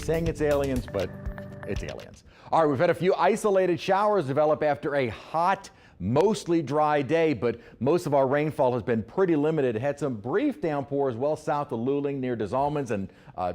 saying it's aliens, but it's aliens. All right, we've had a few isolated showers develop after a hot, mostly dry day, but most of our rainfall has been pretty limited. Had some brief downpours well south of Luling near Des Allemands and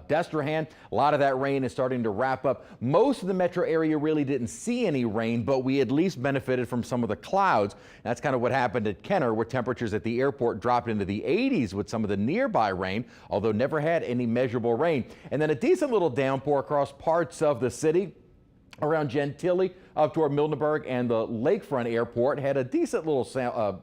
Destrehan. A lot of that rain is starting to wrap up. Most of the metro area really didn't see any rain, but we at least benefited from some of the clouds. That's kind of what happened at Kenner, where temperatures at the airport dropped into the 80s with some of the nearby rain, although never had any measurable rain. And then a decent little downpour across parts of the city around Gentilly up toward Mildenberg and the lakefront airport. Had a decent little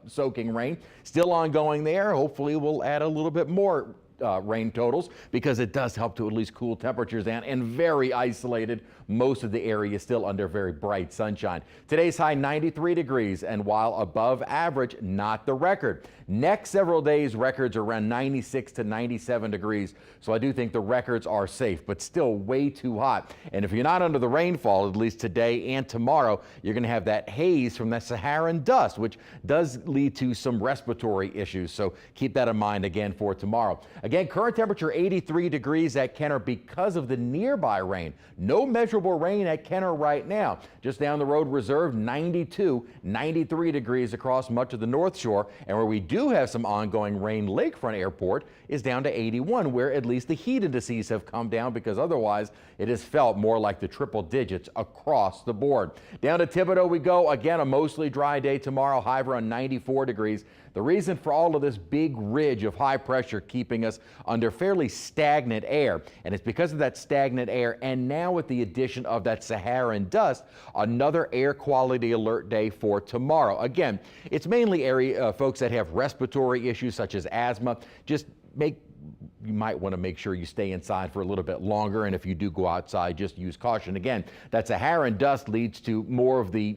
soaking rain still ongoing there. Hopefully we'll add a little bit more rain totals because it does help to at least cool temperatures down, and very isolated. Most of the area still under very bright sunshine. Today's high 93 degrees, and while above average, not the record. Next several days records are around 96 to 97 degrees. So I do think the records are safe, but still way too hot. And if you're not under the rainfall, at least today and tomorrow, you're going to have that haze from that Saharan dust, which does lead to some respiratory issues. So keep that in mind again for tomorrow. Again, current temperature 83 degrees at Kenner because of the nearby rain. No measurable rain at Kenner right now. Just down the road, Reserve 92, 93 degrees across much of the North Shore. And where we do have some ongoing rain, Lakefront Airport is down to 81, where at least the heat indices have come down, because otherwise it has felt more like the triple digits across the board. Down to Thibodaux we go. Again, a mostly dry day tomorrow, high around 94 degrees. The reason for all of this big ridge of high pressure keeping us under fairly stagnant air, and it's because of that stagnant air, and now with the addition of that Saharan dust, another air quality alert day for tomorrow. Again, it's mainly folks that have respiratory issues such as asthma. You might want to make sure you stay inside for a little bit longer, and if you do go outside, just use caution. Again, that Saharan dust leads to more of the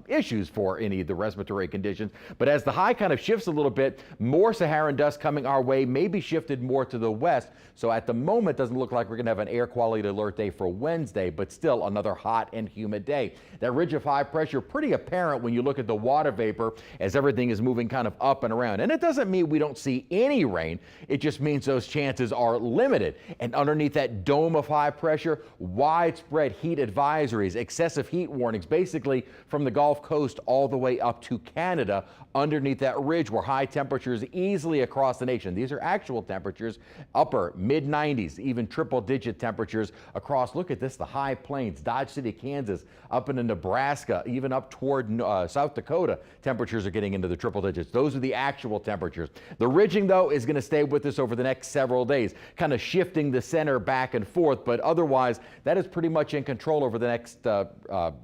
issues for any of the respiratory conditions. But as the high kind of shifts a little bit, more Saharan dust coming our way, maybe shifted more to the west. So at the moment, it doesn't look like we're going to have an air quality alert day for Wednesday, but still another hot and humid day. That ridge of high pressure pretty apparent when you look at the water vapor as everything is moving kind of up and around. And it doesn't mean we don't see any rain. It just means those chances are limited. And underneath that dome of high pressure, widespread heat advisories, excessive heat warnings, basically from the Gulf Coast all the way up to Canada underneath that ridge, where high temperatures easily across the nation. These are actual temperatures, upper mid 90s, even triple digit temperatures across. Look at this, the high plains, Dodge City, Kansas, up into Nebraska, even up toward South Dakota. Temperatures are getting into the triple digits. Those are the actual temperatures. The ridging, though, is going to stay with us over the next several days, kind of shifting the center back and forth, but otherwise that is pretty much in control over the next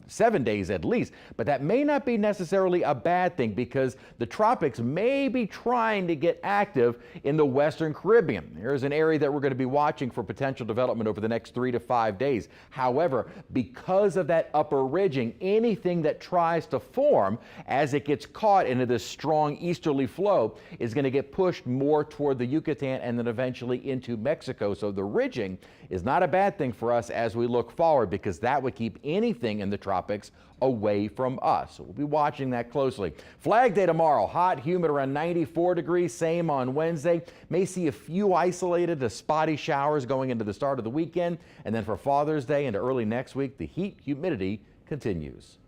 7 days at least. But that may not be necessarily a bad thing, because the tropics may be trying to get active in the Western Caribbean. There's an area that we're going to be watching for potential development over the next 3 to 5 days. However, because of that upper ridging, anything that tries to form as it gets caught into this strong easterly flow is going to get pushed more toward the Yucatan and then eventually into Mexico. So the ridging is not a bad thing for us as we look forward, because that would keep anything in the tropics away from us. So we'll be watching that closely. Flag Day tomorrow, hot, humid, around 94 degrees. Same on Wednesday. May see a few isolated to spotty showers going into the start of the weekend. And then for Father's Day into early next week, the humidity continues.